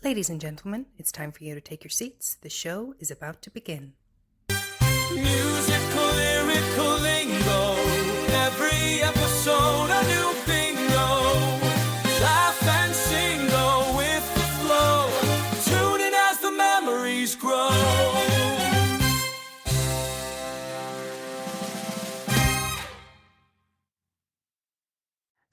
Ladies and gentlemen, it's time for you to take your seats. The show is about to begin. Musical, lyrical lingo. Every episode a new bingo. Laugh and sing, go with the flow. Tune in as the memories grow.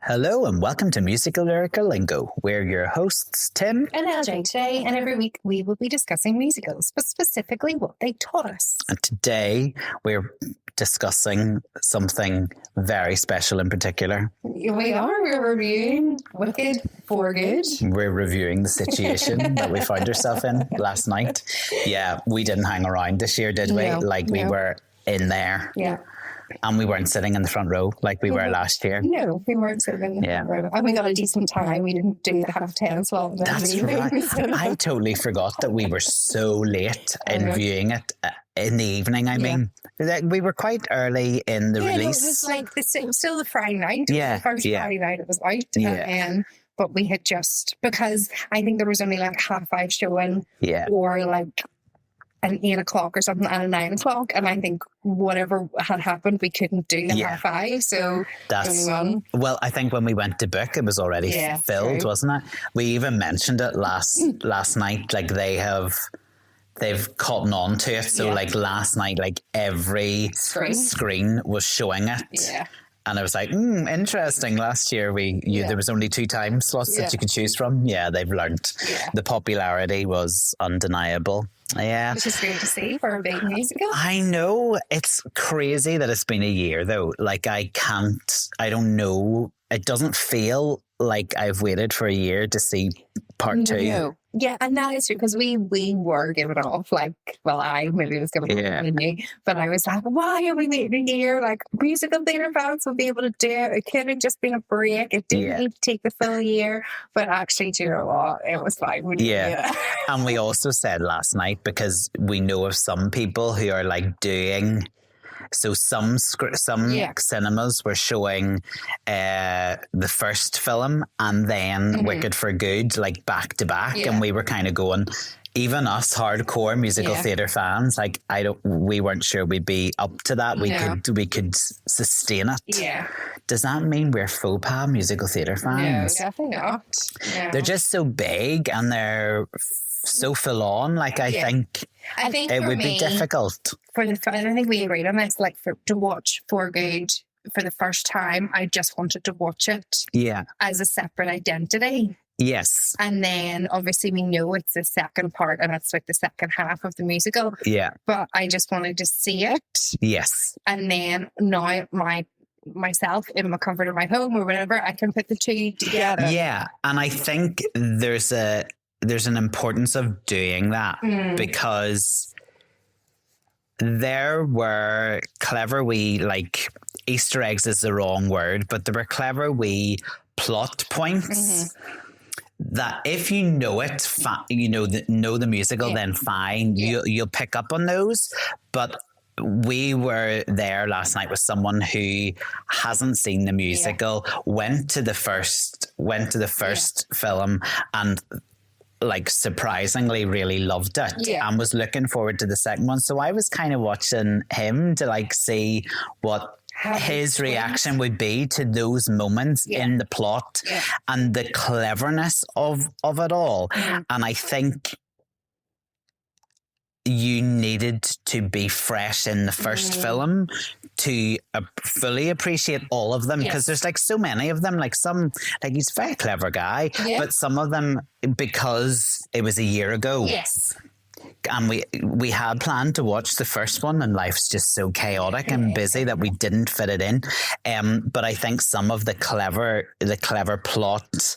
Hello and welcome to Musical Lyrical Lingo. We're your hosts, Tim and LJ today, and every week we will be discussing musicals, but specifically what they taught us. And today we're discussing something very special in particular. We're reviewing Wicked for Good. We're reviewing the situation that we found ourselves in last night. Yeah, we didn't hang around this year, did we? We were in there. Yeah. And we weren't sitting in the front row like we were last year. No, we weren't sitting in the front row. And we got a decent time. We didn't do the half 10 as well. That's right. I totally forgot that we were so late in viewing it in the evening. I mean, we were quite early in the release. No, it was like it was still the Friday night. Yeah. The first Friday night it was out. But we had just, because I think there was only like 5:30 showing or like an 8 o'clock or something and a 9 o'clock, and I think whatever had happened we couldn't do the 5:30, so that's well, I think when we went to book it was already filled, wasn't it? We even mentioned it last night, like they've caught on to it, so like last night, like every screen was showing it. And I was like, interesting. Last year, there was only 2 time slots that you could choose from. Yeah, they've learned. The popularity was undeniable. Yeah. Which is great to see for a big musical. I know. It's crazy that it's been a year, though. Like, I don't know. It doesn't feel like I've waited for a year to see part 2. No. Yeah, and that is true, because we were giving off, like, well, I maybe was going to be but I was like, why are we waiting a year? Like, musical theatre fans will be able to do it. It could have just been a break. It didn't need to take the full year. But actually, do you know what? It was fine. And we also said last night, because we know of some people who are like doing... So some cinemas were showing the first film and then Wicked for Good, like back to back, and we were kind of going, even us hardcore musical theatre fans, like we weren't sure we'd be up to that. We could sustain it. Yeah. Does that mean we're faux pas musical theatre fans? No, definitely not. No. They're just so big and they're so full on. Like I think it would be difficult. I think we agreed on this. Like to watch For Good for the first time, I just wanted to watch it. As a separate identity. Yes. And then obviously we know it's the second part and it's like the second half of the musical. Yeah. But I just wanted to see it. Yes. And then now myself in my comfort of my home or whatever, I can put the 2 together. Yeah. And I think there's an importance of doing that because there were clever wee, like, Easter eggs is the wrong word, but there were clever wee plot points that if you know it, know the musical, then fine, you'll pick up on those. But we were there last night with someone who hasn't seen the musical, went to the first film and like surprisingly really loved it and was looking forward to the second one. So I was kind of watching him to like see what his reaction would be to those moments in the plot and the cleverness of it all. And I think you needed to be fresh in the first film to fully appreciate all of them, because there's like so many of them. Like some, like he's a very clever guy, but some of them, because it was a year ago. Yes. And we had planned to watch the first one, and life's just so chaotic and busy that we didn't fit it in. But I think some of the clever plot,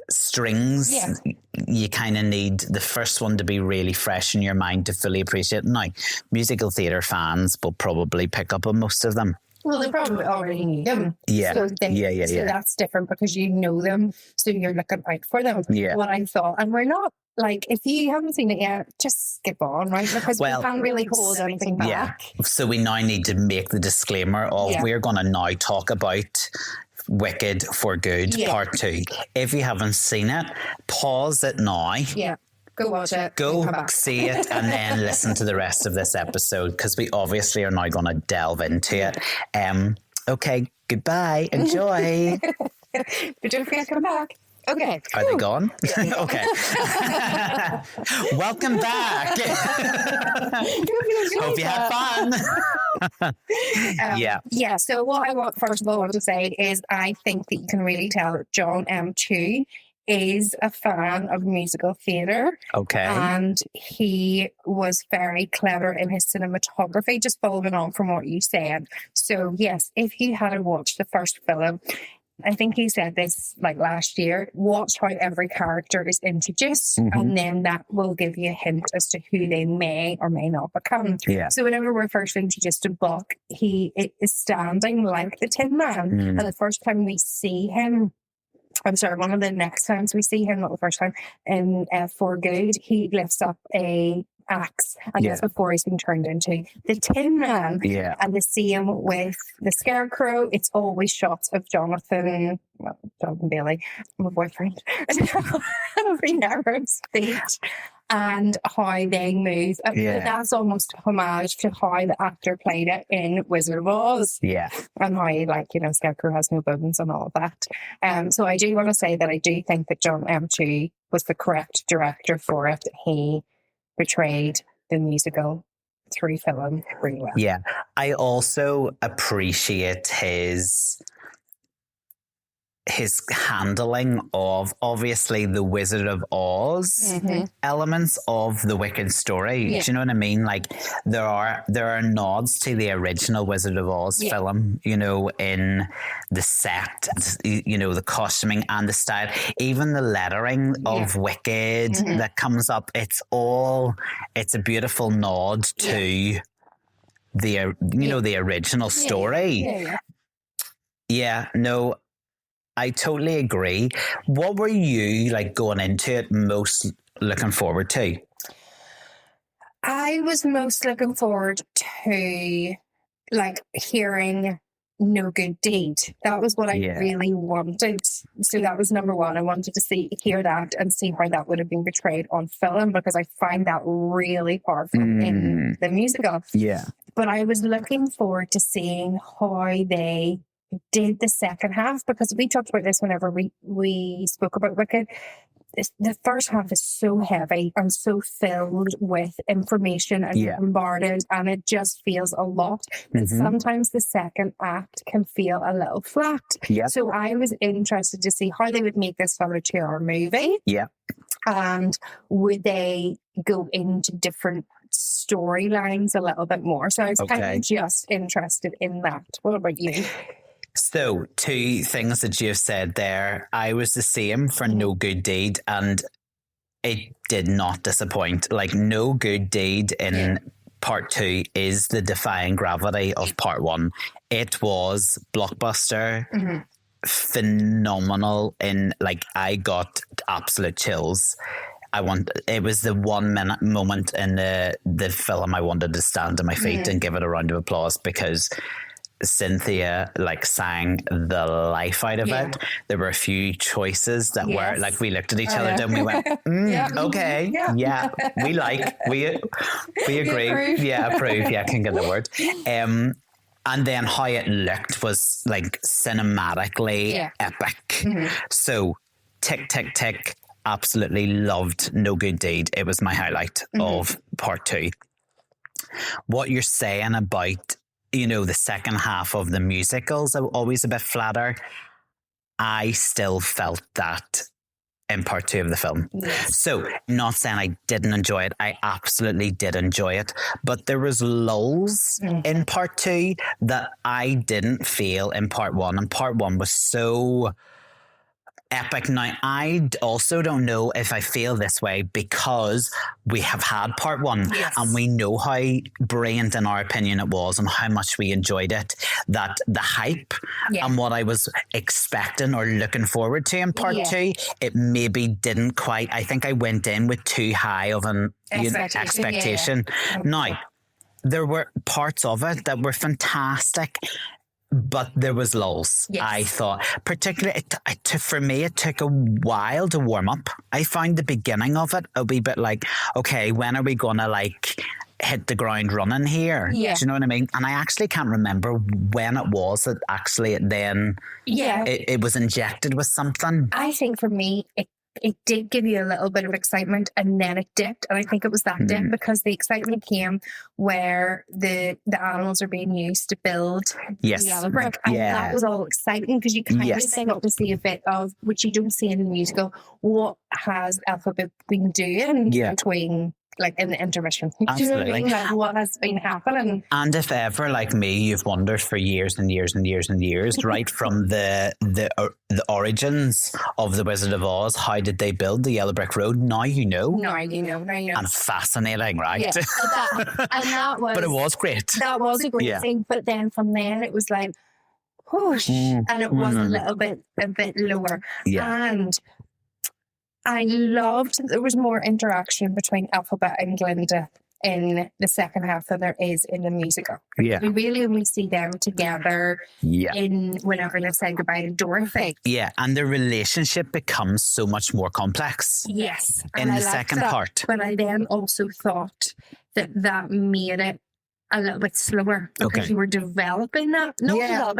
strings, you kind of need the first one to be really fresh in your mind to fully appreciate. Now, musical theatre fans will probably pick up on most of them. Well, they probably already knew them. So that's different because you know them, so you're looking out for them. What I thought, and we're not, like, if you haven't seen it yet, just skip on, right? Because we can't really hold anything back. So we now need to make the disclaimer of we're going to now talk about Wicked for Good Yeah. Part 2. If you haven't seen it, pause it now. Yeah. Go watch it. Come Go back. see it and then listen to the rest of this episode because we obviously are now going to delve into it. Okay, goodbye. Enjoy. But don't forget to come back. Okay. Are they gone? Okay. Welcome back. Hope you had fun. Yeah. Yeah. So what I want, first of all, want to say is I think that you can really tell that John M. Chu is a fan of musical theatre. Okay. And he was very clever in his cinematography, just following on from what you said. So yes, if you hadn't watched the first film, I think he said this like last year, watch how every character is introduced, and then that will give you a hint as to who they may or may not become. Yeah. So whenever we're first introduced to Buck, he is standing like the Tin Man. And the first time we see him, I'm sorry, one of the next times we see him, not the first time, in For Good, he lifts up a axe, and that's before he's been turned into the Tin Man. Yeah. And the same with the Scarecrow, it's always shots of Jonathan Bailey, my boyfriend, every narrow's speech and how they move. That's almost homage to how the actor played it in Wizard of Oz. Yeah. And how, like, you know, Scarecrow has no bones and all of that. So I do want to say that I do think that John M. Chu was the correct director for it. He portrayed the musical through film really well. Yeah. I also appreciate his handling of obviously the Wizard of Oz elements of the Wicked story. Do you know what I mean? Like there are nods to the original Wizard of Oz film, you know, in the set, you know, the costuming and the style, even the lettering of Wicked that comes up. It's a beautiful nod to the the original story. Yeah, no, I totally agree. What were you like going into it most looking forward to? I was most looking forward to like hearing No Good Deed. That was what I really wanted. So that was number one. I wanted to hear that and see how that would have been portrayed on film, because I find that really powerful in the musical. Yeah. But I was looking forward to seeing how they did the second half, because we talked about this whenever we spoke about Wicked. The first half is so heavy and so filled with information and bombarded, and it just feels a lot. And sometimes the second act can feel a little flat. So I was interested to see how they would make this film a 2-hour movie. And would they go into different storylines a little bit more? So I was kind of just interested in that. What about you? So, two things that you've said there. I was the same for No Good Deed, and it did not disappoint. Like, No Good Deed in part 2 is the defying gravity of part 1. It was blockbuster, phenomenal. I got absolute chills. It was the 1 minute moment in the film I wanted to stand on my feet and give it a round of applause, because Cynthia sang the life out of it. There were a few choices that were like, we looked at each other and we went, okay, we agree, approve, can get the word. And then how it looked was like cinematically epic. So tick, tick, tick. Absolutely loved No Good Deed. It was my highlight of part 2. What you're saying about, the second half of the musicals are always a bit flatter. I still felt that in part 2 of the film. So, not saying I didn't enjoy it. I absolutely did enjoy it. But there was lulls in part 2 that I didn't feel in part 1. And part 1 was so epic. Now, I also don't know if I feel this way because we have had part 1 and we know how brilliant, in our opinion, it was and how much we enjoyed it, that the hype and what I was expecting or looking forward to in part 2, it maybe didn't quite. I think I went in with too high of an expectation. Now, there were parts of it that were fantastic. but there was lulls. Yes. I thought, particularly, for me, it took a while to warm up. I found the beginning of it a wee bit like, okay, when are we going to like hit the ground running here? Yeah. Do you know what I mean? And I actually can't remember when it was that actually it was injected with something. I think for me, it did give you a little bit of excitement, and then it dipped. And I think it was that dip because the excitement came where the animals are being used to build the yellow brick. And that was all exciting because you kind of got to see a bit of, which you don't see in the musical, what has Elphaba been doing between, like, in the intermission. Do you know what I mean? Like, what has been happening? And if ever, like me, you've wondered for years and years and years and years, right from the origins of the Wizard of Oz, how did they build the Yellow Brick Road? Now you know. Now you know. And fascinating, right? Yeah, that was. But it was great. That was a great thing. But then from there, it was like, whoosh, and it was a little bit lower. Yeah. And I loved that there was more interaction between Elphaba and Glinda in the second half than there is in the musical. Yeah. We really only see them together in whenever they say goodbye to Dorothy. Yeah, and the relationship becomes so much more complex. Yes. In the second part. But I then also thought that made it a little bit slower because you were developing that.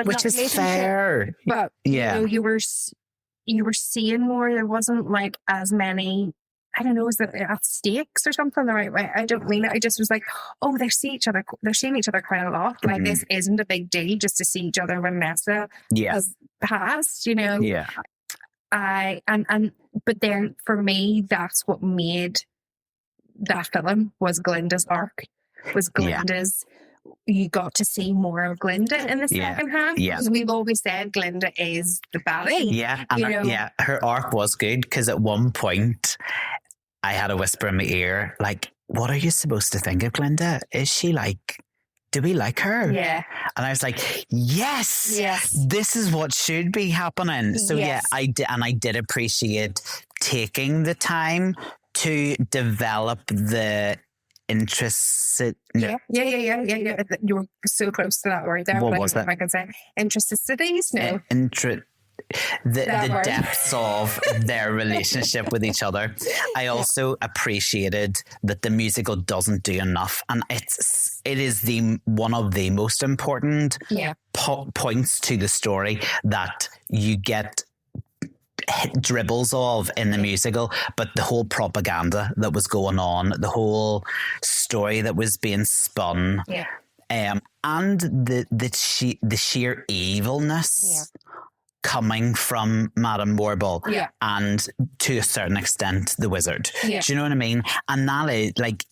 Which is fair. But you know, you were seeing more. There wasn't like as many, I don't know, is it at stakes or something the right way? I don't mean it. I just was like, oh, they're seeing each other quite a lot. Like, this isn't a big deal just to see each other when Nessa has passed, you know? Yeah. But then for me, that's what made that film was Glinda's arc. Was Glinda's you got to see more of Glinda in the second half. Yeah. Because we've always said Glinda is the baddie. Yeah. And her arc was good because at one point I had a whisper in my ear, like, what are you supposed to think of Glinda? Is she like, do we like her? Yeah. And I was like, yes, this is what should be happening. So I did appreciate taking the time to develop the interest. Yeah. You were so close to that word there. What was that? I can say intrasticities. No. The depths of their relationship with each other. I also appreciated that the musical doesn't do enough, and it is the one of the most important points to the story that you get dribbles of in the musical, but the whole propaganda that was going on, the whole story that was being spun, and the sheer evilness coming from Madame Morble, and to a certain extent the wizard. Do you know what I mean? And that is like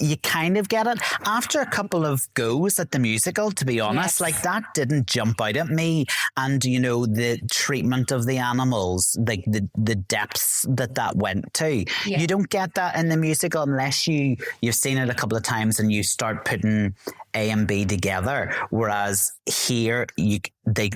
you kind of get it after a couple of goes at the musical, to be honest. Like, that didn't jump out at me. And, you know, the treatment of the animals, like the depths that went to, you don't get that in the musical unless you've seen it a couple of times and you start putting A and B together. Whereas here, they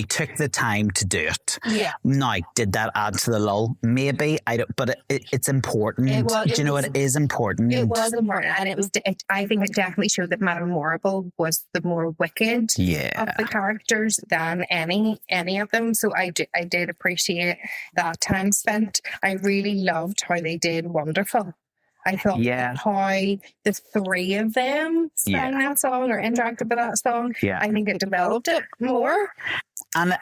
took the time to do it. Yeah. Now, did that add to the lull? Maybe. I don't. But it's important. Do you know it is important? It was important, and it was. I think it definitely showed that Madame Morrible was the more wicked of the characters than any of them. So I did appreciate that time spent. I really loved how they did Wonderful. I thought how the three of them sang that song or interacted with that song. Yeah. I think it developed it more. And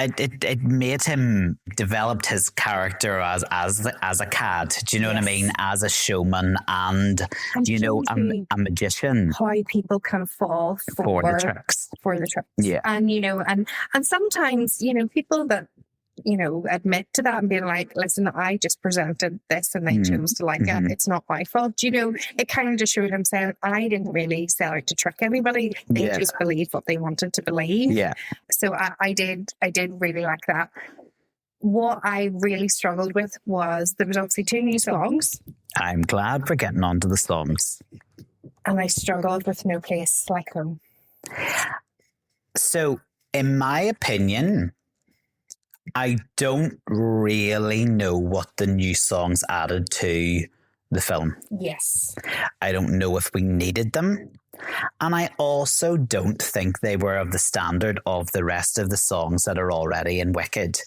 it made him developed his character as a cad. Do you know what I mean? As a showman and you know, a magician. How people can fall for the tricks. Yeah. And you know, and sometimes, you know, people that, you know, admit to that and being like, listen, I just presented this and they chose to like it. It's not my fault. You know, it kind of just showed him saying, I didn't really set out to trick anybody. They just believed what they wanted to believe. Yeah. So I did really like that. What I really struggled with was there was obviously 2 new songs. I'm glad we're getting onto the songs. And I struggled with No Place Like Home. So, in my opinion, I don't really know what the new songs added to the film. Yes. I don't know if we needed them. And I also don't think they were of the standard of the rest of the songs that are already in Wicked.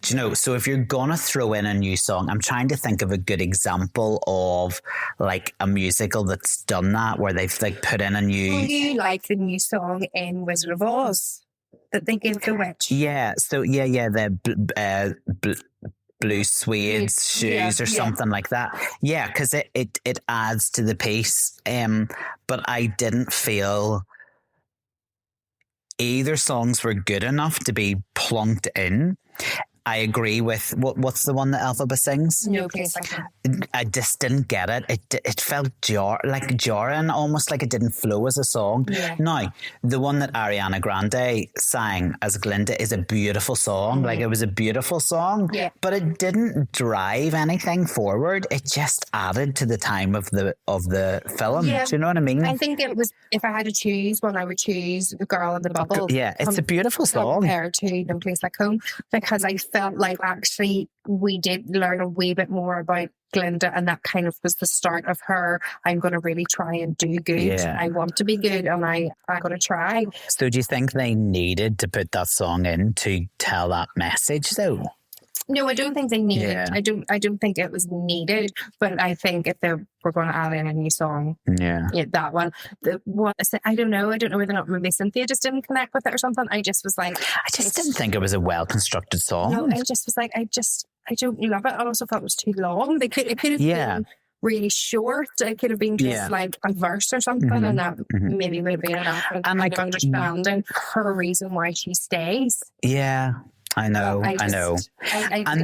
Do you know? So if you're going to throw in a new song, I'm trying to think of a good example of like a musical that's done that, where they've like put in a new... Do you like the new song in Wizard of Oz that they give the witch? Yeah. So the blue suede shoes or something like that. Yeah, because it adds to the piece. But I didn't feel either songs were good enough to be plunked in. I agree with what's the one that Elphaba sings? No Place Like Home. I just didn't get it. It felt jarring, almost like it didn't flow as a song. Yeah. Now, the one that Ariana Grande sang as Glinda is a beautiful song. Like, it was a beautiful song, but it didn't drive anything forward. It just added to the time of the film. Yeah. Do you know what I mean? I think it was, if I had to choose one, I would choose The Girl in the Bubble. Yeah, it's a beautiful song. Compared to No Place Like Home, because I felt like actually we did learn a wee bit more about Glinda, and that kind of was the start of her. I'm going to really try and do good. Yeah. I want to be good, and I'm going to try. So do you think they needed to put that song in to tell that message though? No, I don't think they needed. Yeah. I don't think it was needed. But I think if they were going to add in a new song, that one. I don't know. I don't know whether or not maybe Cynthia just didn't connect with it or something. I just was like, I just didn't think it was a well constructed song. No, I just was like, I don't love it. I also thought it was too long. It could have been really short. It could have been just like a verse or something, and that maybe would have been enough. And like understanding her reason why she stays. Yeah. I know. And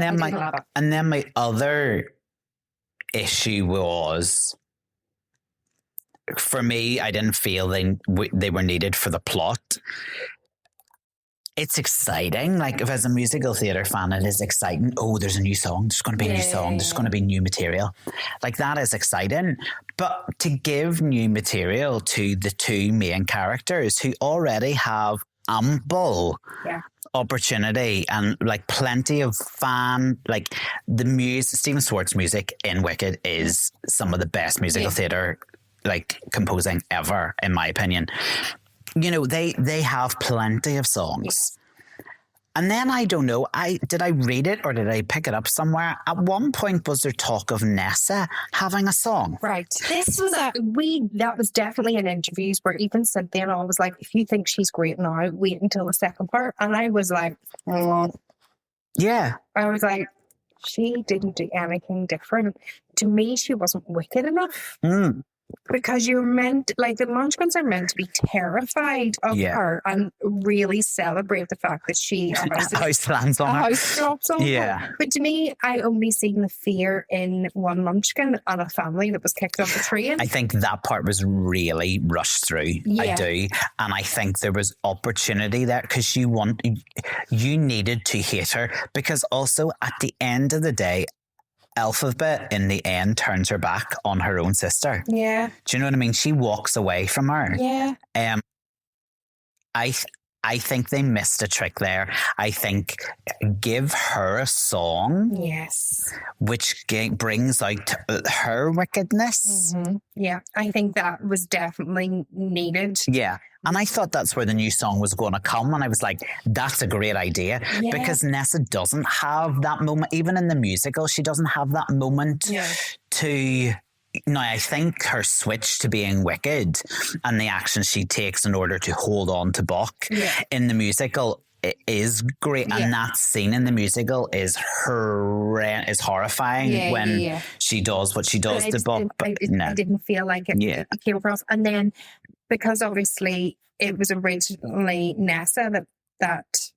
then my other issue was, for me, I didn't feel they were needed for the plot. It's exciting. Like, if as a musical theatre fan, it is exciting. Oh, there's a new song. There's going to be a new song. There's going to be new material. Like, that is exciting. But to give new material to the two main characters who already have ample opportunity and like plenty of like Stephen Schwartz music in Wicked is some of the best musical theatre like composing ever, in my opinion. You know, they have plenty of songs. And then I don't know, did I read it or did I pick it up somewhere? At one point, was there talk of Nessa having a song? Right. This was that was definitely in interviews where even Cynthia and all was like, if you think she's great now, wait until the second part. And I was like, yeah. I was like, she didn't do anything different. To me, she wasn't wicked enough. Because you're meant, like, the Munchkins are meant to be terrified of her and really celebrate the fact that she house lands on her. House drops on her. But to me, I only seen the fear in one Munchkin and a family that was kicked off the train. I think that part was really rushed through. I do. And I think there was opportunity there because you needed to hate her, because also at the end of the day, Elphaba in the end turns her back on her own sister. Yeah. Do you know what I mean? She walks away from her. Yeah. I think they missed a trick there. I think give her a song. Yes. Which brings out her wickedness. Mm-hmm. Yeah. I think that was definitely needed. Yeah. And I thought that's where the new song was going to come. And I was like, that's a great idea. Yeah. Because Nessa doesn't have that moment. Even in the musical, she doesn't have that moment to... Now, I think her switch to being wicked and the action she takes in order to hold on to Buck in the musical is great. And that scene in the musical is horrifying when she does what she does to Buck. But I didn't feel like it came across. And then, because obviously it was originally Nessa that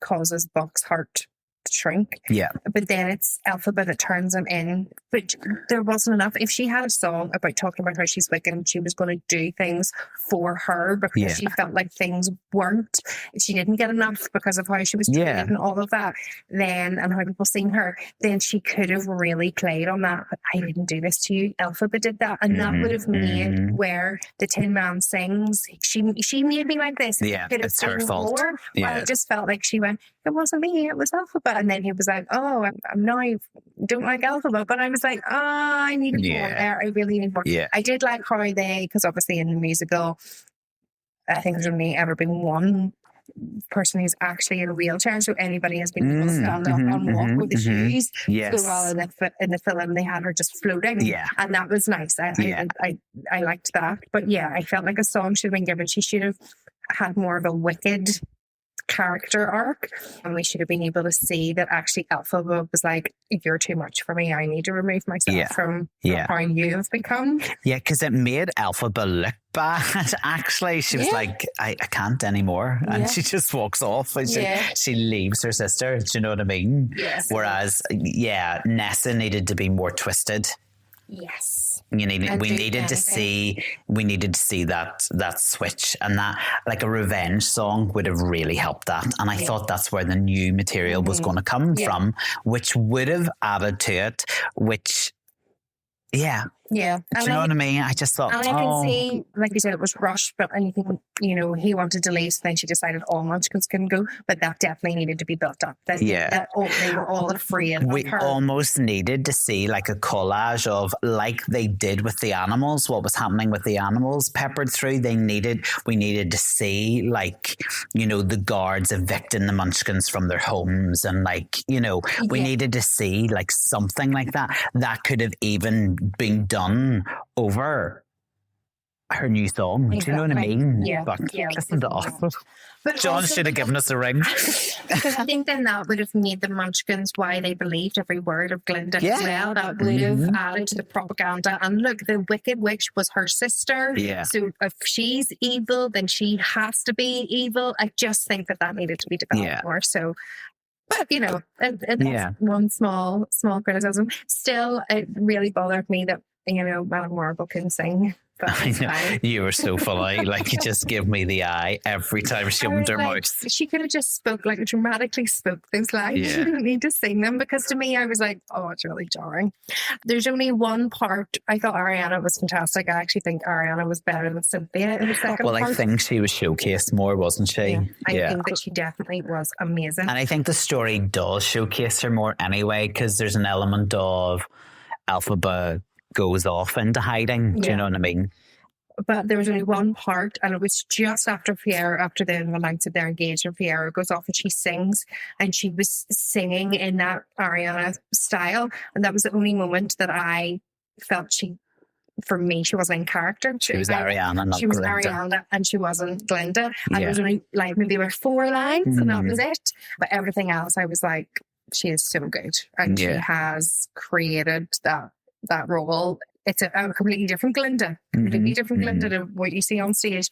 causes Buck's heart to shrink. Yeah. But then it's Elphaba that turns him in. But there wasn't enough. If she had a song about talking about how she's wicked and she was going to do things for her because she felt like things weren't, she didn't get enough because of how she was treated and all of that, then, and how people seen her, then she could have really played on that. But I didn't do this to you. Elphaba did that. And that would have made where the Tin Man sings, she made me like this. Yeah, it's her fault. More, I just felt like she went, it wasn't me, it was Elphaba. And then he was like, oh, I'm now don't like Elphaba. But I was was like, oh, I needed more there. I really need more. Yeah. I did like how because obviously in the musical, I think there's only ever been one person who's actually in a wheelchair, so anybody has been able to stand up and walk with the shoes. Yes. So rather than in the film, they had her just floating. Yeah. And that was nice. I liked that. But yeah, I felt like a song should have been given. She should have had more of a wicked character arc, and we should have been able to see that actually Elphaba was like, you're too much for me, I need to remove myself from how you have become. Yeah, because it made Elphaba look bad. Actually, she was like, I can't anymore, and she just walks off and she leaves her sister. Do you know what I mean? Yes. Whereas Nessa needed to be more twisted. Yes. We needed to see that switch, and that, like, a revenge song would have really helped that. And I thought that's where the new material was going to come from, which would have added to it, which Yeah. Yeah. Do you know what I mean? I just thought, and I can see, like you said, it was rushed, but anything, he wanted to leave, so then she decided all munchkins couldn't go, but that definitely needed to be built up. They were all afraid we of her. almost needed to see like a collage of, like they did with the animals, what was happening with the animals peppered through. We needed to see, like, the guards evicting the munchkins from their homes, and we needed to see like something like that could have even been done over her new song. Exactly. Do you know what I mean? Yeah. But listen to us. But John should have given us a ring. Because I think then that would have made the munchkins why they believed every word of Glinda as well. That would have added to the propaganda. And look, the Wicked Witch was her sister. Yeah. So if she's evil, then she has to be evil. I just think that needed to be developed more. So, but that's one small criticism. Still, it really bothered me that Madame Marble couldn't sing. I know. You were so funny. Like, you just give me the eye every time she opened her mouth. She could have just dramatically spoke those lines. Yeah. She didn't need to sing them, because to me, I was like, oh, it's really jarring. There's only one part. I thought Ariana was fantastic. I actually think Ariana was better than Cynthia in the second part. I think she was showcased more, wasn't she? Yeah. I think that she definitely was amazing. And I think the story does showcase her more anyway, because there's an element of Elphaba goes off into hiding. Do you know what I mean? But there was only one part, and it was just after they announced that they're engaged, and Fiera goes off and she sings, and she was singing in that Ariana style, and that was the only moment that I felt for me, she wasn't in character. She was Ariana, not She was Glinda. Ariana, and she wasn't Glinda. And there was only maybe about 4 lines, and that was it. But everything else, I was like, she is so good, and she has created that role. It's a completely different Glinda. Completely different Glinda to what you see on stage.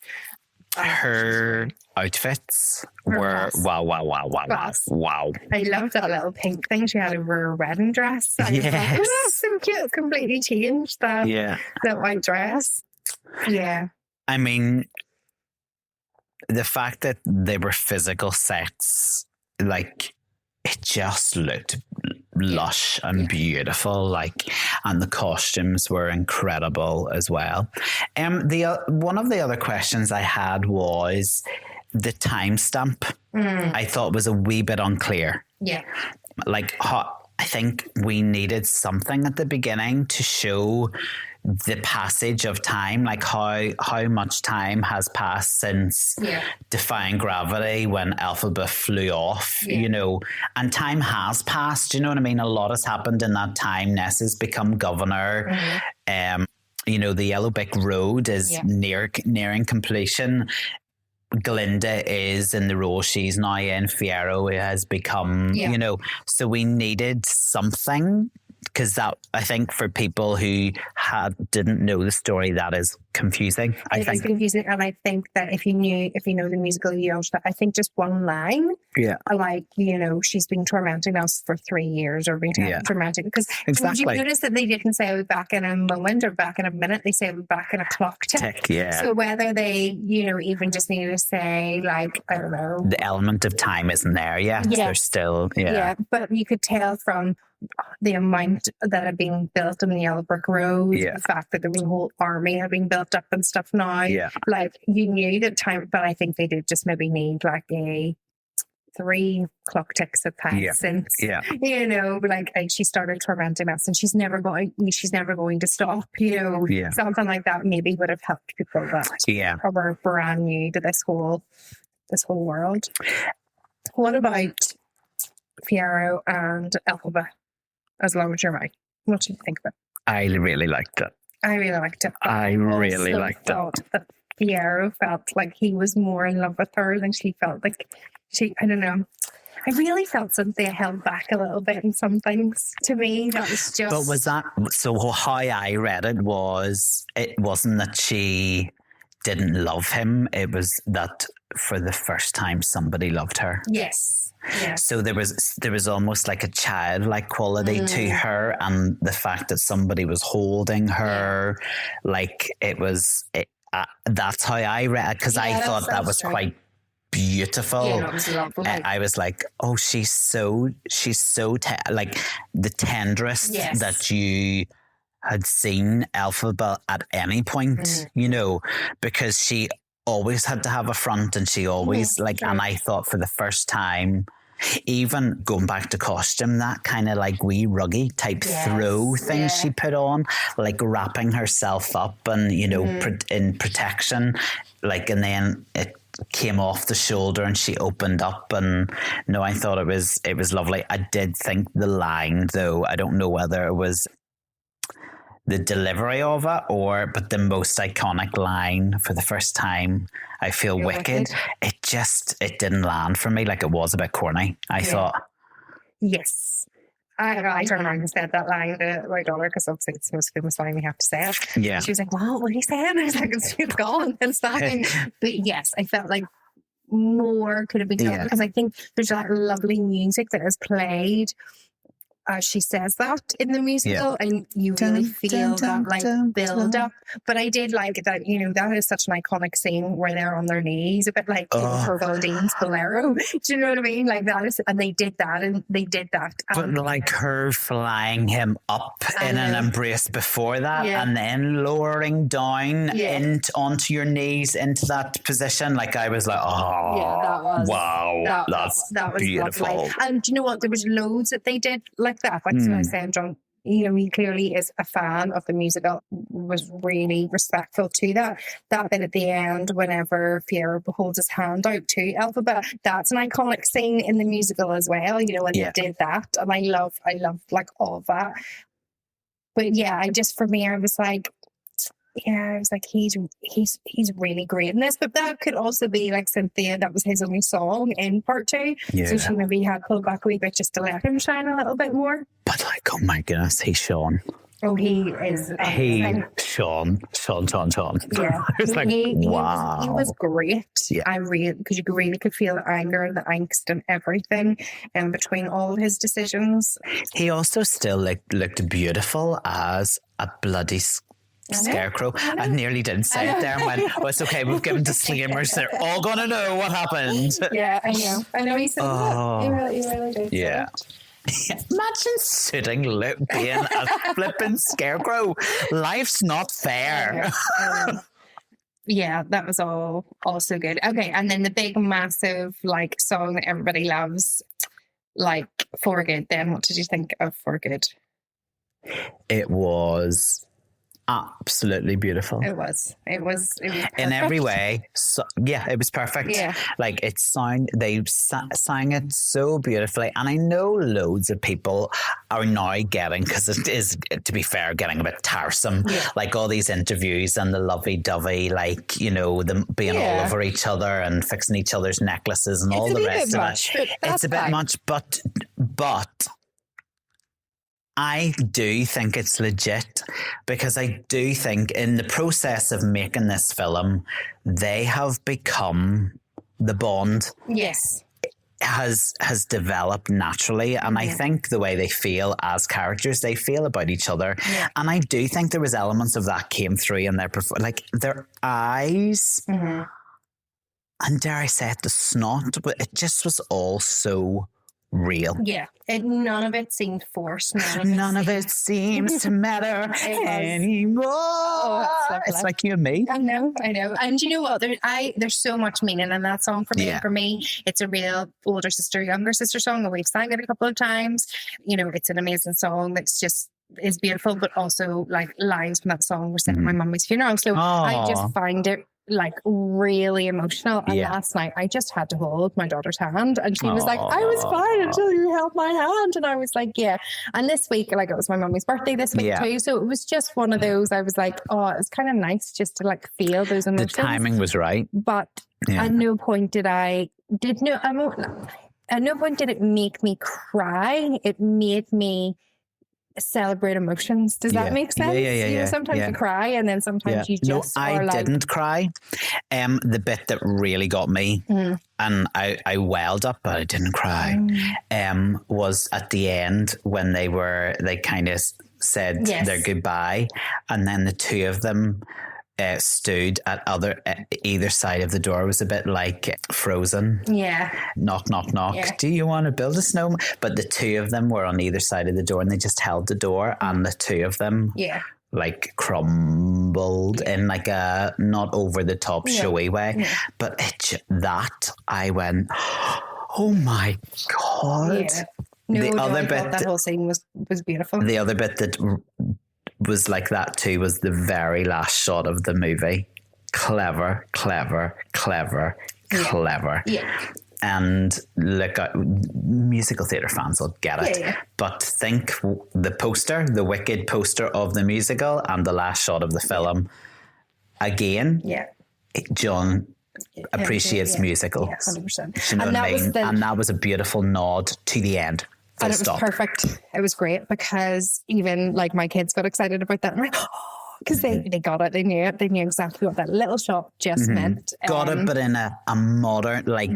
Her outfits were wow. I loved that little pink thing she had over her wedding dress. Yes. Like, oh, so cute. It's completely changed that white dress. Yeah. I mean, the fact that they were physical sets, like, it just looked lush and beautiful, and the costumes were incredible as well. One of the other questions I had was the timestamp. I thought was a wee bit unclear. Yeah, I think we needed something at the beginning to show the passage of time, like how much time has passed since Defying Gravity, when Elphaba flew off, and time has passed, you know what I mean? A lot has happened in that time. Nessa's become governor. The Yellow Brick Road is nearing completion. Glinda is in the role she's now in. Fiero has become, so we needed something, because that, I think, for people who didn't know the story, that is confusing. It is confusing, and I think that if you know the musical, you understand. I think just one line, she's been tormenting us for 3 years, or been tormenting, because did you notice that they didn't say it back in a moment or back in a minute? They say it back in a clock tick. So whether they, even just needed to say, like, I don't know, the element of time isn't there yet. There's still, but you could tell from the amount that had been built in the Yellow Brick Road, the fact that there was a whole army had been built up and stuff now. Like, you knew that time, but I think they did just maybe need like a 3 clock ticks have passed since, you know, like, and she started tormenting us, and she's never going to stop, you know. Something like that maybe would have helped people that are brand new to this whole world. What about Fiero and Elphaba, As Long As You're Mine? What do you think of it? I really liked it. I really liked it. I really liked it. That Fiero felt like he was more in love with her than she felt like I don't know. I really felt Cynthia held back a little bit in some things. To me, that was just... But was that... So how I read it wasn't that she didn't love him. It was that for the first time somebody loved her. Yes. So there was almost like a childlike quality to her, and the fact that somebody was holding her, like that's how I read it, because I thought that was quite beautiful. Yeah, it was lovely. I was like, oh, she's so like the tenderest that you had seen Elphaba at any point, you know, because she always had to have a front, and she always and I thought for the first time, even going back to costume, that kind of like wee ruggy type throw thing she put on, like wrapping herself up and, you know, in protection, like, and then it came off the shoulder and she opened up, and no, I thought it was lovely. I did think the line, though, I don't know whether it was the delivery of it but the most iconic line for the first time, I feel wicked. It didn't land for me. Like, it was a bit corny, I thought. Yes. I turned around and said that line to my daughter, because obviously it's the most famous line we have to say it. Yeah. She was like, what did he say? And I was like, it's gone. It's fine. But yes, I felt like more could have been done, because I think there's that lovely music that is played as she says that in the musical, and you really feel that like build up. But I did like that, you know, that is such an iconic scene where they're on their knees, a bit like Valdine's Bolero. Do you know what I mean? Like that is, and they did that. But like her flying him up in an embrace before that, and then lowering down onto your knees into that position. Like, I was like, wow, that was beautiful. Lovely. And do you know what? There was loads that they did like that. Like I was saying, John, you know, he clearly is a fan of the musical, was really respectful to that. That bit at the end, whenever Fiero holds his hand out to Elphaba, that's an iconic scene in the musical as well, you know, and they did that. And I love like all of that. But yeah, for me, I was like, he's really great in this. But that could also be like Cynthia, that was his only song in part 2. So she maybe had pulled back a wee bit just to let him shine a little bit more. But like, oh my goodness, he's Sean. Oh, he is. Sean. Yeah. I was like, wow. He was great. Yeah. Because you really could feel the anger and the angst and everything in between all of his decisions. He also still looked beautiful as a bloody scarecrow. I nearly didn't say it there and went, oh, it's okay, we've given disclaimers, they're all gonna know what happened. Yeah, I know he said that. He really did. Yeah. Imagine sitting being a flipping scarecrow. Life's not fair. Yeah, that was all so good. Okay, and then the big massive like song that everybody loves, like For Good. Then what did you think of For Good? It was absolutely beautiful. It was in every way. So, it was perfect. Yeah. Like they sang it so beautifully, and I know loads of people are now getting, because it is, to be fair, getting a bit tiresome. Like all these interviews and the lovey-dovey, like, you know, them being all over each other and fixing each other's necklaces and all the rest of it. It's a bit much, but I do think it's legit, because I do think in the process of making this film, they have become the bond. Yes. Has developed naturally, and I think the way they feel as characters, they feel about each other, and I do think there was elements of that came through in like their eyes, and dare I say it, the snot, but it just was all so real. Yeah. None of it seemed forced. None of it seems to matter anymore. It's like you and me. I know. And you know what? There's so much meaning in that song for me. Yeah. For me, it's a real older sister, younger sister song, and we've sang it a couple of times. You know, it's an amazing song that's just is beautiful, but also like lines from that song were said at my mummy's funeral. So I just find it like really emotional. And last night I just had to hold my daughter's hand, and she was like, I was fine until you held my hand. And I was like, yeah. And this week, like, it was my mummy's birthday this week too. So it was just one of those, I was like, oh, it was kind of nice just to like feel those emotions. The timing was right. But at no point did at no point did it make me cry. It made me celebrate emotions. Does that make sense? You know, sometimes you cry, and then sometimes you just I didn't cry. The bit that really got me, and I welled up, but I didn't cry, was at the end when they kind of said their goodbye, and then the two of them stood at either side of the door. It was a bit like Frozen. Yeah. Knock, knock, knock. Yeah. Do you want to build a snowman? But the two of them were on either side of the door, and they just held the door, and the two of them like crumbled in like a not over the top showy way. Yeah. But I went, oh my God. Yeah. No, the other bit, that whole scene was beautiful. The other bit that was like that too was the very last shot of the movie. Clever. Yeah. And look, musical theatre fans will get it. Yeah. But think the wicked poster of the musical and the last shot of the film. Again, John appreciates musicals. 100%. You know what I mean? And that was a beautiful nod to the end. And it was perfect. It was great, because even like my kids got excited about that. I'm like, because they got it. They knew it. They knew exactly what that little shot just meant. Got it, but in a modern, like,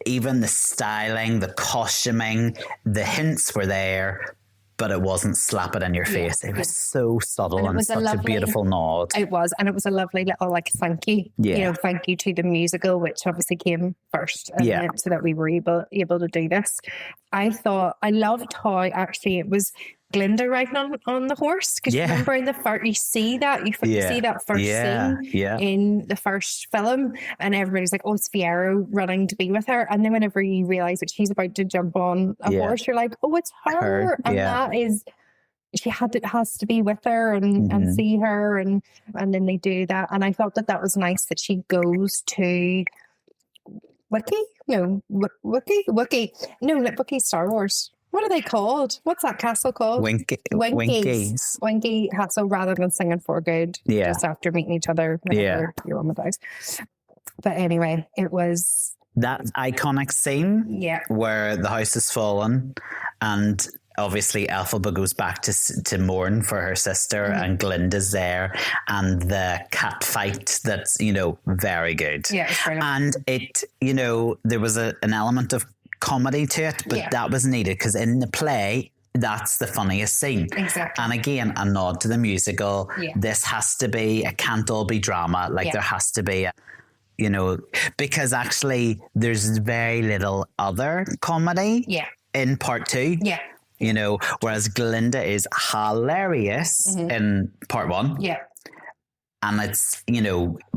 even the styling, the costuming, the hints were there, but it wasn't slap it in your face. It was so subtle and such a beautiful nod. It was, and it was a lovely little like thank you. Yeah. You know, thank you to the musical, which obviously came first, so that we were able to do this. I loved how actually it was Glinda riding on the horse, because you remember in the first, you see that first scene in the first film, and everybody's like, oh, it's Fiyero running to be with her, and then whenever you realise that she's about to jump on a horse, you're like, oh, it's her. And that is, has to be with her and see her, and then they do that, and I thought that was nice that she goes to Wookiee Star Wars. What are they called? What's that castle called? Winkies. Winky Castle, rather than singing For Good. Yeah. Just after meeting each other whenever your mama dies. But anyway, it was that iconic scene where the house has fallen, and obviously Elphaba goes back to mourn for her sister, and Glinda's there, and the cat fight that's, very good. Yeah, it's brilliant. And it, there was an element of comedy to it, but that was needed, because in the play, that's the funniest scene. Exactly. And again, a nod to the musical. Yeah. This has to be, it can't all be drama. Like there has to be because actually there's very little other comedy in part 2. Yeah. Whereas Glinda is hilarious in part 1. Yeah. And it's,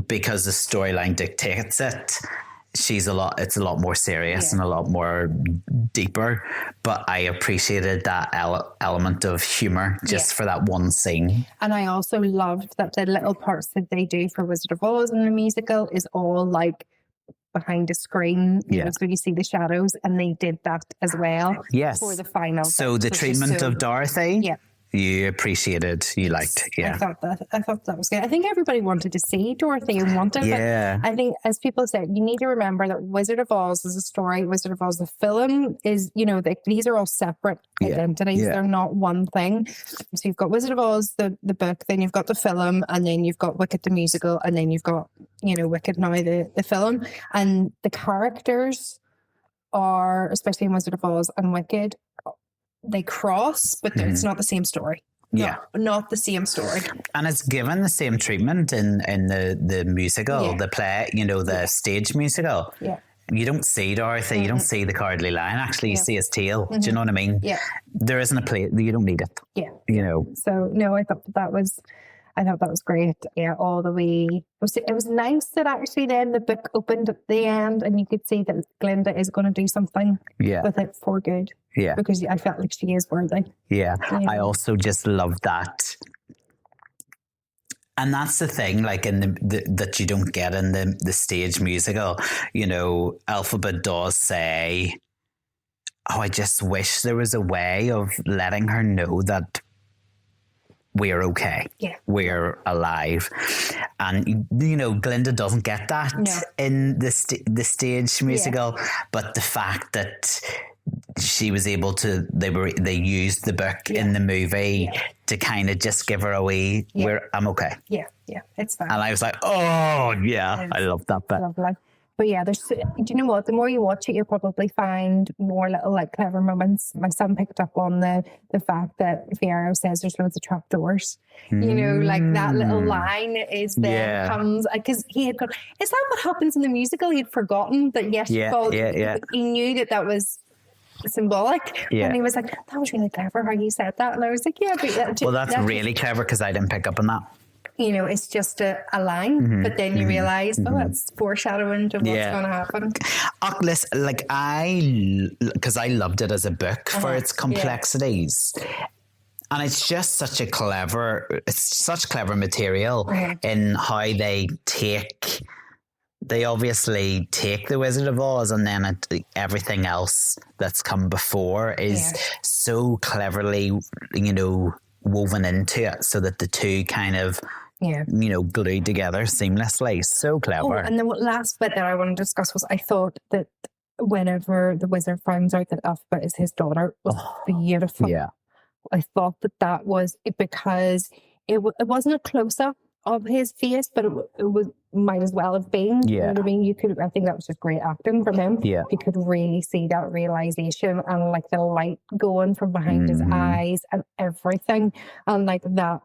because the storyline dictates it, it's a lot more serious and a lot more deeper. But I appreciated that element of humor just for that one scene. And I also loved that the little parts that they do for Wizard of Oz in the musical is all like behind a screen, so you see the shadows, and they did that as well for the final. So the treatment of Dorothy, you appreciated, you liked, I thought that was good. I think everybody wanted to see Dorothy and wanted it. I think, as people said, you need to remember that Wizard of Oz is a story. Wizard of Oz, the film, is, these are all separate identities. They're not one thing. So you've got Wizard of Oz, the book, then you've got the film, and then you've got Wicked the musical, and then you've got, Wicked now, the film. And the characters are, especially in Wizard of Oz and Wicked, they cross, but it's not the same story. Not the same story. And it's given the same treatment in the musical, the play, the stage musical. Yeah. you don't see Dorothy, you don't see the Cowardly Lion. Actually, you see his tail. Do you know what I mean? Yeah. There isn't a place, you don't need it. Yeah. You know. So no, I thought that was great. Yeah, all the way. It was nice that actually then the book opened at the end and you could see that Glinda is going to do something with it for good. Yeah. Because I felt like she is worthy. Yeah. I also just love that. And that's the thing, like in that you don't get in the stage musical. You know, Elphaba does say, "Oh, I just wish there was a way of letting her know that we're okay. Yeah. We're alive." And, you know, Glinda doesn't get that in the stage musical. Yeah. But the fact that she was able to, they used the book in the movie to kind of just give her a wee, I'm okay. Yeah, yeah, it's fine. And I was like, oh, yeah, I love that bit. Lovely. But yeah, do you know what? The more you watch it, you'll probably find more little like clever moments. My son picked up on the fact that Fiyero says there's loads of trapdoors. You know, like that little line is then comes because he had gone, is that what happens in the musical? He'd forgotten that he knew that was symbolic. And he was like, that was really clever how you said that. And I was like, yeah, but well, that's really clever because I didn't pick up on that. You know, it's just a line, but then you realise, it's foreshadowing to what's going to happen. Listen, like because I loved it as a book for its complexities. And it's just such clever material in how they obviously take the Wizard of Oz and then everything else that's come before is so cleverly, you know, woven into it so that the two kind of you know, glued together seamlessly. So clever. And the last bit that I want to discuss was I thought that whenever the wizard finds out that Elphaba is his daughter was beautiful. Yeah. I thought that was because it wasn't a close-up of his face, but it might as well have been. Yeah. You know what I mean? I think that was just great acting from him. Yeah. You could really see that realization and like the light going from behind his eyes and everything. And like that,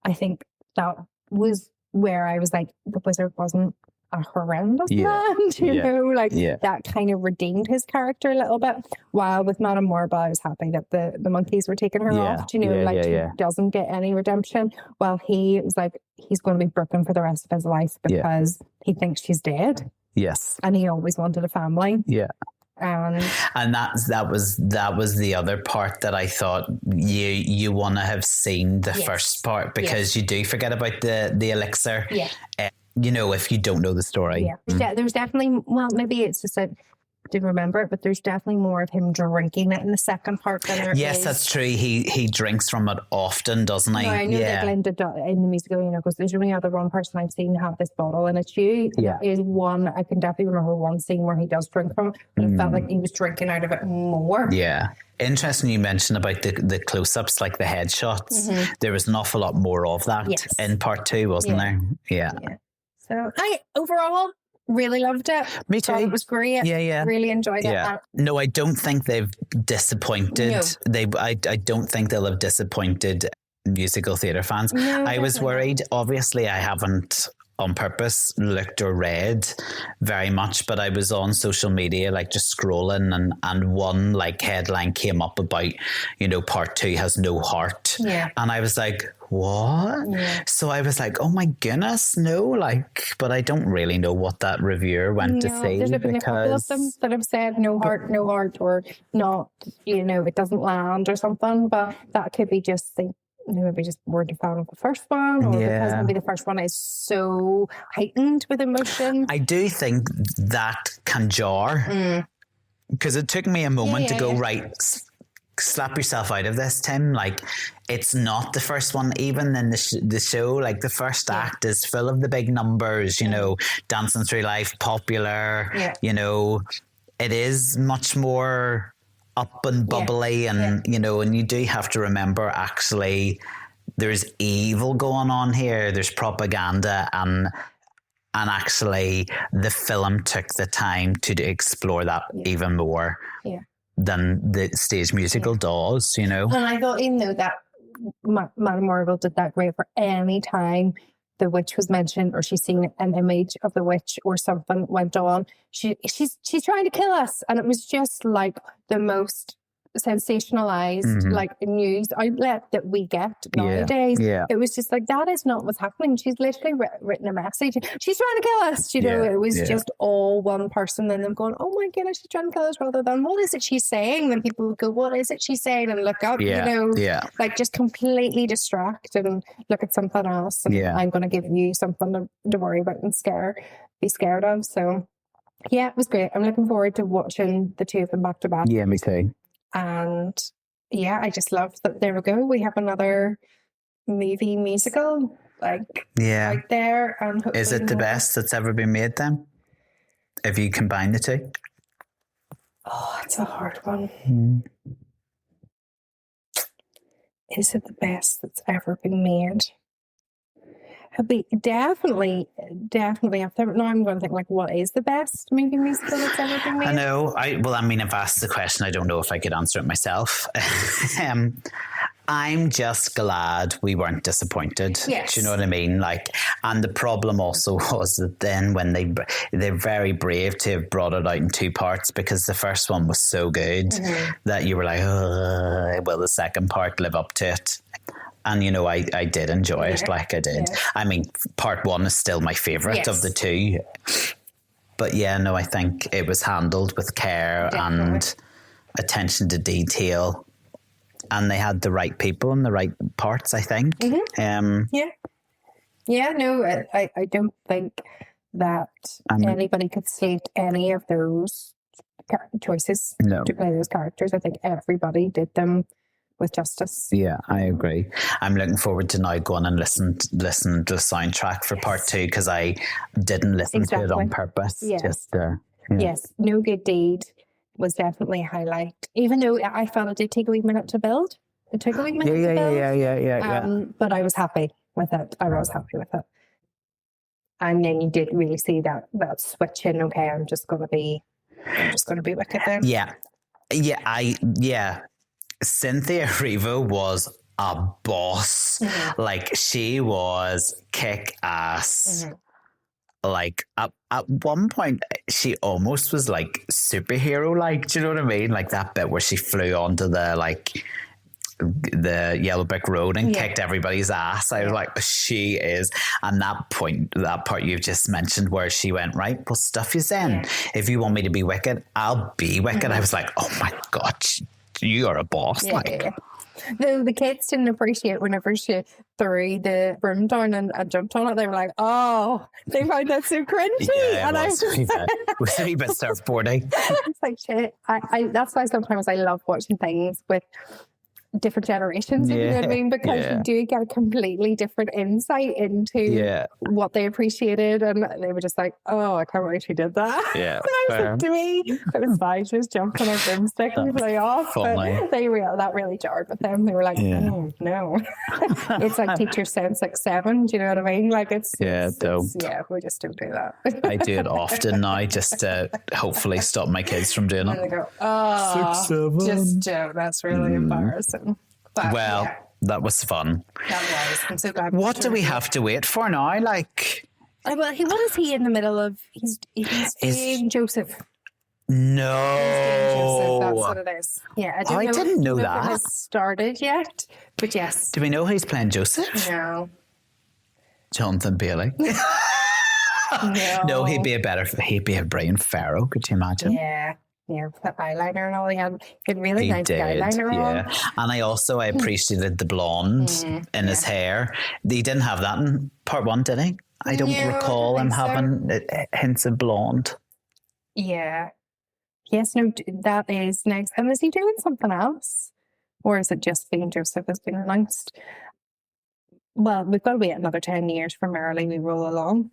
I think that was where I was like, the wizard wasn't a horrendous man, you know, like that kind of redeemed his character a little bit. While with Madame Morrible, I was happy that the monkeys were taking her off, you know, he doesn't get any redemption. Well, he was like, he's going to be broken for the rest of his life because he thinks she's dead. Yes. And he always wanted a family. Yeah. And that was the other part that I thought you want to have seen the first part because you do forget about the elixir. Yeah. You know, if you don't know the story. Yeah. There's definitely, well, maybe it's just that I didn't remember it, but there's definitely more of him drinking it in the second part than there is. That's true. He drinks from it often, doesn't he? No, I know that Glinda in the musical, you know, because there's only other one person I've seen have this bottle, and it's you. Yeah. Is one, I can definitely remember one scene where he does drink from it, but it felt like he was drinking out of it more. Yeah. Interesting you mentioned about the close-ups, like the headshots. There was an awful lot more of that in part 2, wasn't there? Yeah. So I overall really loved it. Me too. Thought it was great. Yeah. Really enjoyed it. No, I don't think they've disappointed. No. I don't think they'll have disappointed musical theatre fans. No, I was worried. Obviously, I haven't on purpose looked or read very much, but I was on social media, like just scrolling, and one like headline came up about, you know, part 2 has no heart. Yeah. And I was like, what? Yeah. So I was like, oh my goodness, no, like, but I don't really know what that reviewer went to say. There's been a couple of them that have said no heart, or not, you know, it doesn't land or something, but that could be just maybe just weren't a fan of the first one, or because maybe the first one is so heightened with emotion. I do think that can jar, because it took me a moment to go, right, slap yourself out of this, Tim. Like, it's not the first one. Even in the show, like the first act is full of the big numbers, you know, Dancing Through Life, Popular, you know, it is much more up and bubbly, and you know, and you do have to remember, actually there's evil going on here, there's propaganda, and actually the film took the time to explore that even more than the stage musical does, you know. And I thought, even though that Madame Morrible did that great for any time the witch was mentioned, or she's seen an image of the witch or something went on. She's trying to kill us. And it was just like the most sensationalized like news outlet that we get nowadays. It was just like, that is not what's happening. She's literally written a message. She's trying to kill us. You know, it was just all one person and them going, oh my goodness, she's trying to kill us, rather than what is it she's saying? Then people would go, what is it she's saying? And look up, you know, like just completely distract and look at something else. And I'm going to give you something to worry about and be scared of. So yeah, it was great. I'm looking forward to watching the two of them back to back. Yeah, me too. And yeah, I just love that. There we go. We have another movie musical out there. And is it the best that's ever been made then? If you combine the two? Oh, it's a hard one. Is it the best that's ever been made? It'll be definitely up there. But now I'm going to think, like, what is the best movie musical that's ever been made? I know. I've asked the question. I don't know if I could answer it myself. I'm just glad we weren't disappointed. Yes. Do you know what I mean? Like, and the problem also was that then when they're very brave to have brought it out in two parts, because the first one was so good that you were like, will the second part live up to it? And, you know, I did enjoy it, like I did. Yeah. I mean, part one is still my favourite of the two. But yeah, no, I think it was handled with care and attention to detail. And they had the right people in the right parts, I think. I don't think that anybody could slate any of those choices to play those characters. I think everybody did them with justice. Yeah, I agree. I'm looking forward to now going and listen to the soundtrack for part two, because I didn't listen to it on purpose. Yes. Yes, No Good Deed was definitely a highlight, even though I felt it did take a wee minute to build. It took a wee minute to build. But I was happy with it. And then you did really see that switch in. Okay, I'm just going to be wicked then. Cynthia Erivo was a boss. Like, she was kick ass. Like, at one point she almost was like superhero, like, do you know what I mean? Like that bit where she flew onto the yellow brick road and kicked everybody's ass. I was like, she is. And that part you've just mentioned, where she went, right, well, stuff you in. If you want me to be wicked, I'll be wicked. I was like, oh my God, you are a boss. The kids didn't appreciate whenever she threw the broom down and jumped on it. They were like, oh, they found that so cringy. And I was a wee bit surfboarding. It's like, shit. That's why sometimes I love watching things with different generations, if you know what I mean, because you do get a completely different insight into what they appreciated, and they were just like, oh, I can't believe she did that. And I was like, to me, it was fine. She was jumping on a broomstick and play off, but that really jarred with them. They were like, oh no. It's like teacher sense like 7, do you know what I mean? Like, it's we just don't do that. I do it often now, just to hopefully stop my kids from doing it. And they go, oh, 6, 7. Just don't. That's really embarrassing. But, that was fun. That was. I'm so glad. What do we have to wait for now? Like, what is he in the middle of? He's doing Joseph. No, he's doing Joseph. That's what it is. Yeah, I didn't know that. It has started yet, but yes. Do we know who's playing Joseph? No. Jonathan Bailey. No, he'd be a brilliant Pharaoh. Could you imagine? Yeah. Yeah, with that eyeliner and all, he had really nice eyeliner on. And I appreciated the blonde in his hair. He didn't have that in part 1, did he? I don't recall him having hints of blonde. Yeah. Yes, no, that is next. And is he doing something else? Or is it just being Joseph has been announced? Well, we've got to wait another 10 years for Merrily We Roll Along,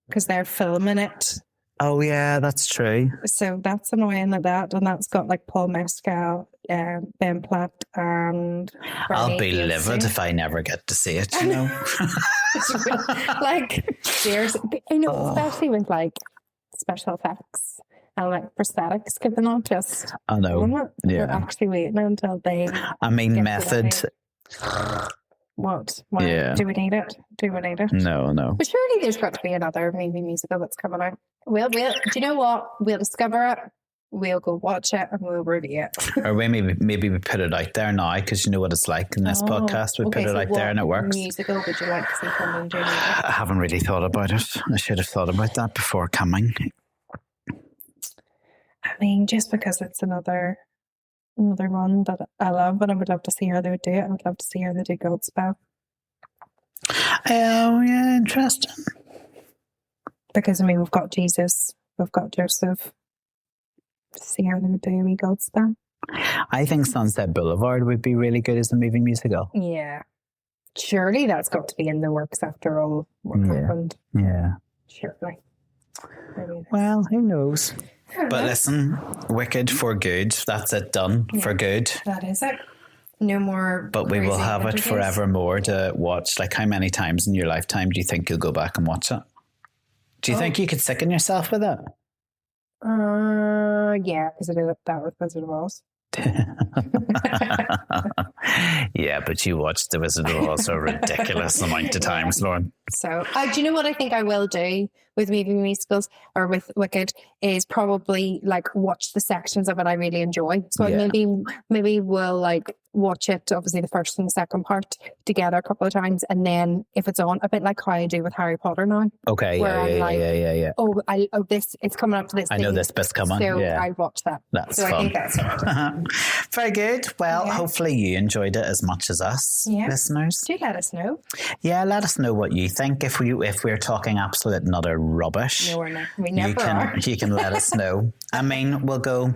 because they're filming it. Oh yeah, that's true. So that's annoying and that's got like Paul Mescal, Ben Platt, and I'll be livid if I never get to see it. You know, like there's, especially with like special effects and like prosthetics. Could they not just? I know. We're actually waiting until they. I mean, Method. What? Yeah. Do we need it? Do we need it? No. But surely there's got to be another movie musical that's coming out. We'll do you know what? We'll discover it. We'll go watch it and we'll review it. Or maybe we put it out there now because you know what it's like in this podcast. We put it out there and it works. Musical would you like to see coming? I haven't really thought about it. I should have thought about that before coming. I mean, just because it's another one that I love, and I would love to see how they would do it. I would love to see how they do Godspell. Oh, yeah, interesting. Because, I mean, we've got Jesus, we've got Joseph. See how they would do a Godspell. I think Sunset Boulevard would be really good as a movie musical. Yeah. Surely that's got to be in the works after all what happened. Yeah. Surely. Well, who knows? But listen, Wicked for good. That's it, done for good. That is it. No more. But we will have it forevermore to watch. Like, how many times in your lifetime do you think you'll go back and watch it? Do you think you could sicken yourself with it? Yeah, because I did that with Wizard of Oz. Yeah, but you watched The Wizard of Oz a ridiculous amount of times, Lauren. So, do you know what I think I will do with movie musicals or with Wicked is probably like watch the sections of it I really enjoy. So maybe we'll like watch it, obviously the first and the second part together a couple of times, and then if it's on, a bit like how I do with Harry Potter now. Okay, yeah. Oh, this it's coming up to this. I know this bit's coming. So I watch that. That's so fun. I think that's it. Very good. Well, hopefully you enjoyed it as much as us, listeners. Do let us know. Yeah, let us know what you think. If we're talking absolute and utter rubbish, no, we're not. We never are. You can let us know. I mean, we'll go,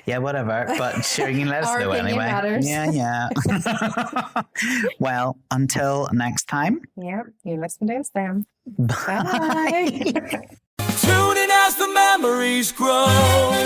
whatever. But sure, you can let us know anyway. Matters. Yeah. Well, until next time. Yeah, you listen to us then. Bye. Tune in as the memories grow.